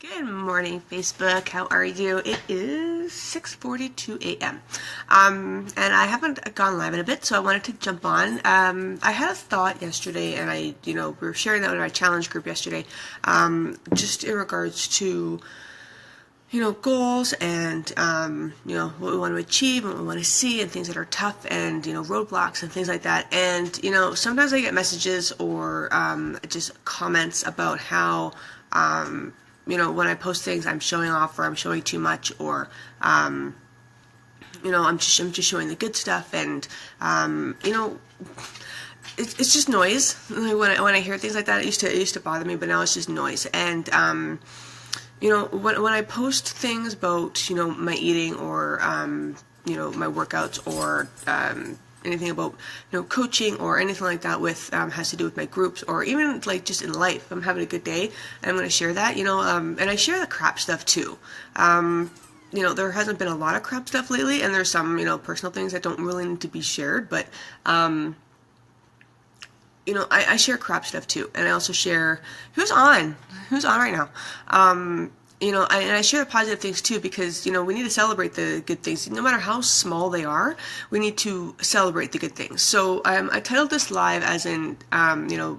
Good morning, Facebook. How are you? It is 6:42 a.m. And I haven't gone live in a bit, so I wanted to jump on. I had a thought yesterday, and we were sharing that in our challenge group yesterday, just in regards to, goals and, what we want to achieve and what we want to see and things that are tough and, roadblocks and things like that. And, sometimes I get messages or just comments about how, when I post things, I'm showing off or I'm showing too much or, I'm just showing the good stuff and, it's just noise. When I hear things like that, it used to bother me, but now it's just noise. And, when I post things about, my eating or, my workouts or, anything about, coaching or anything like that with, has to do with my groups or even like just in life, I'm having a good day and I'm going to share that, and I share the crap stuff too. There hasn't been a lot of crap stuff lately and there's some, personal things that don't really need to be shared, but, I share crap stuff too. And I also share, who's on right now? And I share the positive things too, because, we need to celebrate the good things. No matter how small they are, we need to celebrate the good things. So I titled this live as in, the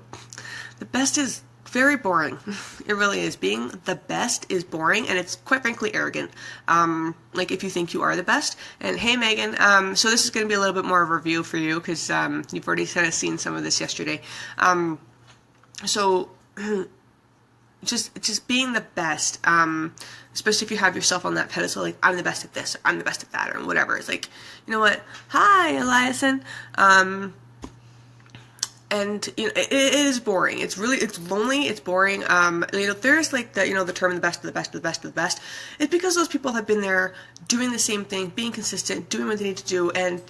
best is very boring. It really is. Being the best is boring, and it's quite frankly arrogant. Like if you think you are the best. And hey, Megan, so this is going to be a little bit more of a review for you, because you've already kind of seen some of this yesterday. Just being the best, especially if you have yourself on that pedestal, like I'm the best at this, or I'm the best at that, or whatever. It's like, you know what? Hi, Eliason. And it is boring. It's lonely. It's boring. There's like the term the best of the best of the best of the best. It's because those people have been there doing the same thing, being consistent, doing what they need to do, and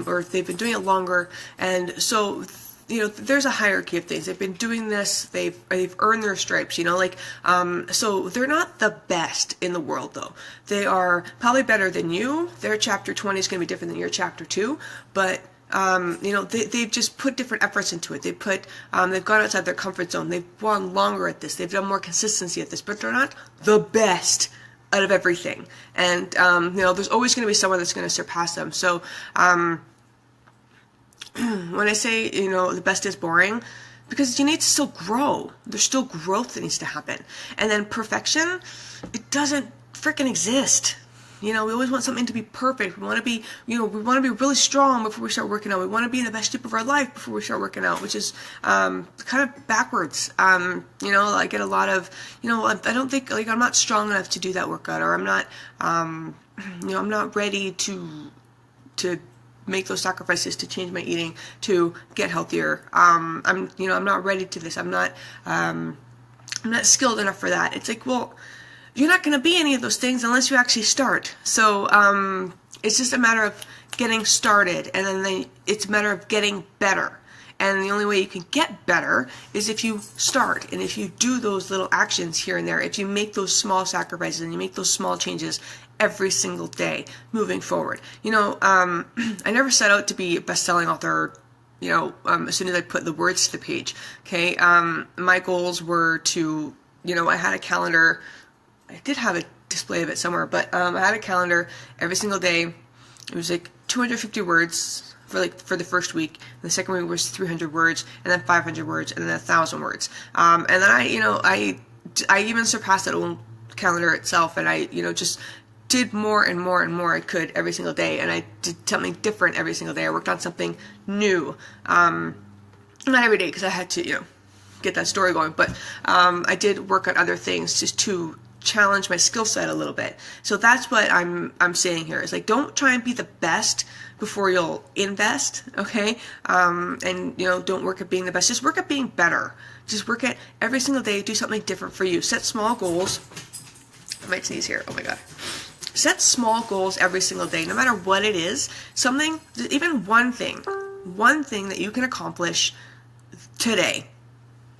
or they've been doing it longer, and so. There's a hierarchy of things. They've been doing this. They've earned their stripes. So they're not the best in the world, though. They are probably better than you. Their chapter 20 is going to be different than your chapter 2, but they've just put different efforts into it. They've gone outside their comfort zone. They've gone longer at this. They've done more consistency at this, but they're not the best out of everything. And there's always going to be someone that's going to surpass them. So. When I say, the best is boring, because you need to still grow. There's still growth that needs to happen. And then perfection, it doesn't freaking exist. We always want something to be perfect. We want to be, we want to be really strong before we start working out. We want to be in the best shape of our life before we start working out, which is kind of backwards. I get a lot of, I don't think, I'm not strong enough to do that workout, or I'm not, I'm not ready to make those sacrifices to change my eating, to get healthier. I'm not ready to this. I'm not skilled enough for that. It's like, well, you're not going to be any of those things unless you actually start. So, it's just a matter of getting started, and then it's a matter of getting better. And the only way you can get better is if you start, and if you do those little actions here and there, if you make those small sacrifices and you make those small changes every single day moving forward. I never set out to be a best-selling author, as soon as I put the words to the page. Okay. My goals were to, I had a calendar. I did have a display of it somewhere, but I had a calendar every single day. It was like 250 words for the first week. And the second week was 300 words, and then 500 words, and then 1,000 words. And then I even surpassed that old calendar itself, and I, just did more and more and more I could every single day, and I did something different every single day. I worked on something new, not every day because I had to, get that story going, but I did work on other things just to challenge my skill set a little bit. So that's what I'm saying here. Is like, don't try and be the best before you'll invest, okay? And don't work at being the best. Just work at being better. Just work at every single day. Do something different for you. Set small goals. I might sneeze here. Oh my god. Set small goals every single day, no matter what it is. Something, even one thing that you can accomplish today.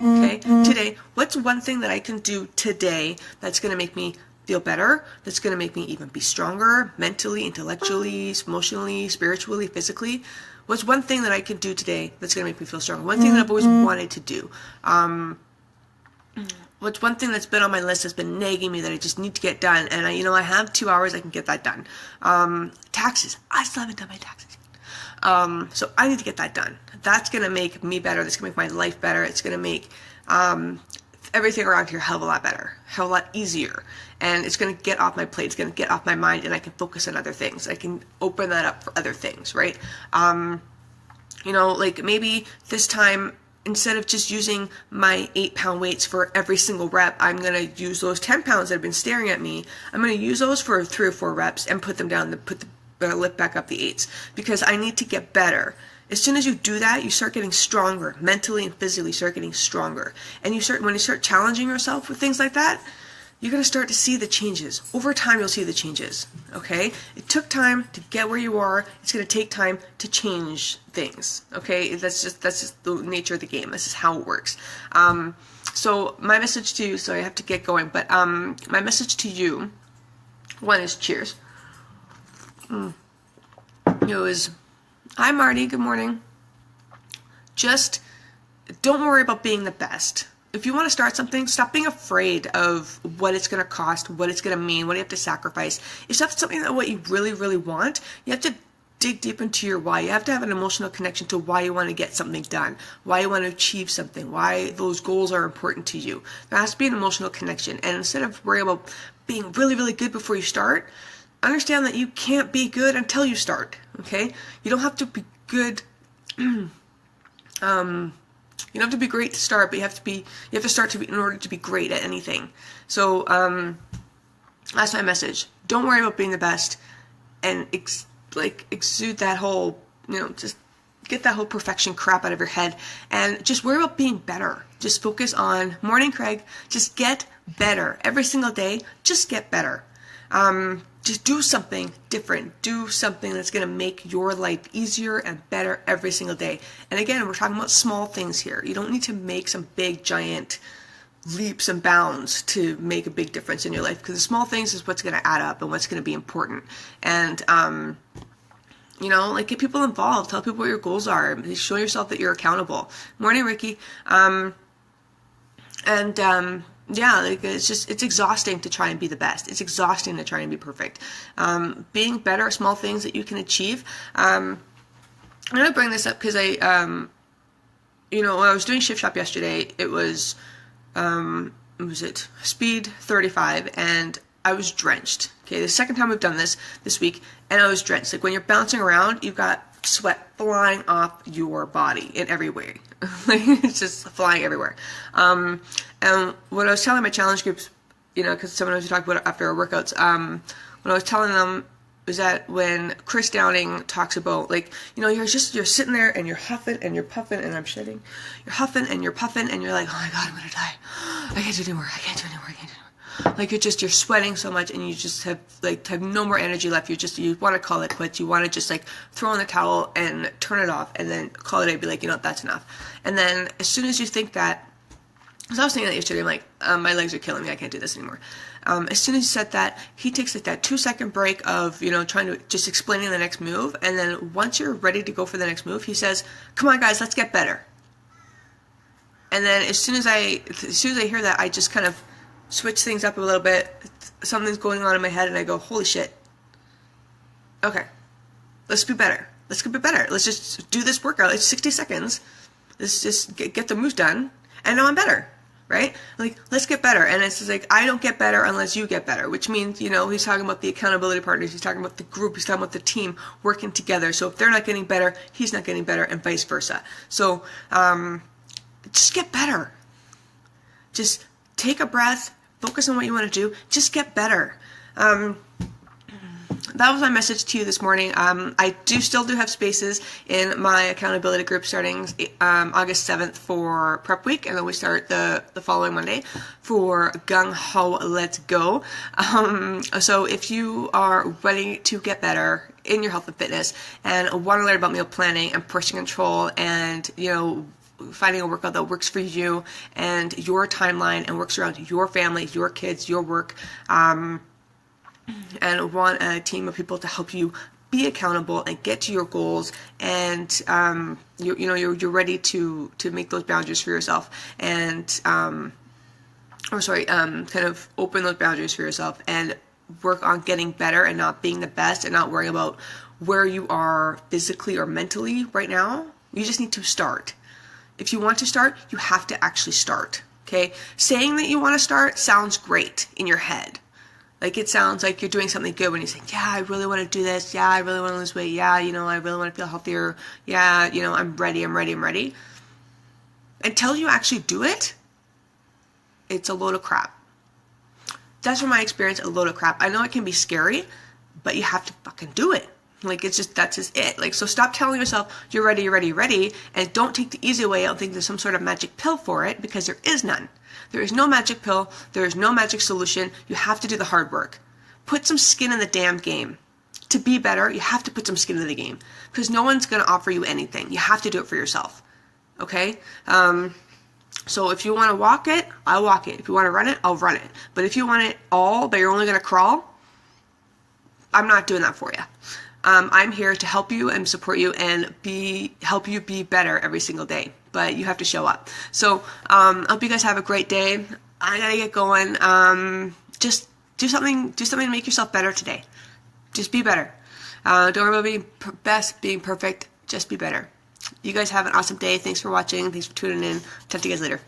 Okay? Today, what's one thing that I can do today that's going to make me feel better, that's going to make me even be stronger, mentally, intellectually, emotionally, spiritually, physically? What's one thing that I can do today that's going to make me feel stronger? One thing that I've always wanted to do. what's one thing that's been on my list has been nagging me that I just need to get done, and I have 2 hours, I can get that done. Taxes. I still haven't done my taxes. So I need to get that done. That's going to make me better. That's going to make my life better. It's going to make everything around here a hell of a lot better, a hell of a lot easier. And it's going to get off my plate. It's going to get off my mind, and I can focus on other things. I can open that up for other things, right? Like maybe this time, instead of just using my 8-pound weights for every single rep, I'm going to use those 10 pounds that have been staring at me. I'm going to use those for 3 or 4 reps and put them down, lift back up the 8s, because I need to get better. As soon as you do that, you start getting stronger, mentally and physically start getting stronger. And when you start challenging yourself with things like that, you're going to start to see the changes. Over time, you'll see the changes, okay? It took time to get where you are. It's going to take time to change things, okay? That's just the nature of the game. This is how it works. So my message to you, so I have to get going, but my message to you, one is cheers. It was, hi Marty, good morning. Just don't worry about being the best. If you want to start something, stop being afraid of what it's going to cost, what it's going to mean, what you have to sacrifice. If that's something that what you really, really want, you have to dig deep into your why. You have to have an emotional connection to why you want to get something done, why you want to achieve something, why those goals are important to you. There has to be an emotional connection. And instead of worrying about being really, really good before you start, understand that you can't be good until you start, okay? You don't have to be good, you don't have to be great to start, but you have to start to be, in order to be great at anything. So, that's my message. Don't worry about being the best, and exude that whole, just get that whole perfection crap out of your head, and just worry about being better. Just focus on, morning Craig, just get better. Every single day, just get better. Just do something different. Do something that's going to make your life easier and better every single day. And again, we're talking about small things here. You don't need to make some big, giant leaps and bounds to make a big difference in your life, because the small things is what's going to add up and what's going to be important. And, get people involved. Tell people what your goals are. Show yourself that you're accountable. Morning, Ricky. It's exhausting to try and be the best. It's exhausting to try and be perfect. Being better, small things that you can achieve. I'm going to bring this up because when I was doing Shift Shop yesterday, it was, speed 35, and I was drenched. Okay, the second time we've done this week, and I was drenched. Like when you're bouncing around, you've got sweat flying off your body in every way. It's just flying everywhere. And what I was telling my challenge groups, because someone was talking about it after our workouts, what I was telling them was that when Chris Downing talks about, you're sitting there and you're huffing and you're puffing, and I'm shedding. You're huffing and you're puffing, and you're like, oh my God, I'm going to die. I can't do it anymore. You're sweating so much, and you just have no more energy left. You want to call it quits. You want to just throw in the towel and turn it off, and then call it a day. Be like, that's enough. And then as soon as you think that, because I was thinking that yesterday, I'm like, my legs are killing me. I can't do this anymore. As soon as he said that, he takes that 2-second break of, trying to just explaining the next move. And then once you're ready to go for the next move, he says, come on guys, let's get better. And then as soon as I hear that, I just kind of switch things up a little bit. Something's going on in my head, and I go, holy shit. Okay, let's be better. Let's get better. Let's just do this workout. It's 60 seconds. Let's just get the moves done, and now I'm better, right? Let's get better. And it's just I don't get better unless you get better, which means, he's talking about the accountability partners. He's talking about the group. He's talking about the team working together. So if they're not getting better, he's not getting better, and vice versa. So just get better. Just take a breath, focus on what you want to do, just get better. That was my message to you this morning. I still do have spaces in my accountability group starting August 7th for prep week, and then we start the following Monday for Gung Ho Let's Go. So if you are ready to get better in your health and fitness and want to learn about meal planning and portion control and, finding a workout that works for you and your timeline and works around your family, your kids, your work, and want a team of people to help you be accountable and get to your goals, and you're ready to make those boundaries for yourself, and kind of open those boundaries for yourself and work on getting better and not being the best and not worrying about where you are physically or mentally right now. You just need to start. If you want to start, you have to actually start. Okay? Saying that you want to start sounds great in your head. Like, it sounds like you're doing something good when you say, yeah, I really want to do this. Yeah, I really want to lose weight. Yeah, I really want to feel healthier. Yeah, I'm ready. Until you actually do it, it's a load of crap. That's from my experience, a load of crap. I know it can be scary, but you have to fucking do it. Like, that's just it. Like, so stop telling yourself you're ready, and don't take the easy way out and think there's some sort of magic pill for it, because there is none. There is no magic pill. There is no magic solution. You have to do the hard work. Put some skin in the damn game. To be better, you have to put some skin in the game, because no one's going to offer you anything. You have to do it for yourself. Okay? So if you want to walk it, I'll walk it. If you want to run it, I'll run it. But if you want it all, but you're only going to crawl, I'm not doing that for you. I'm here to help you and support you and help you be better every single day. But you have to show up. So I hope you guys have a great day. I gotta get going. Just do something to make yourself better today. Just be better. Don't worry about being best, being perfect. Just be better. You guys have an awesome day. Thanks for watching. Thanks for tuning in. Talk to you guys later.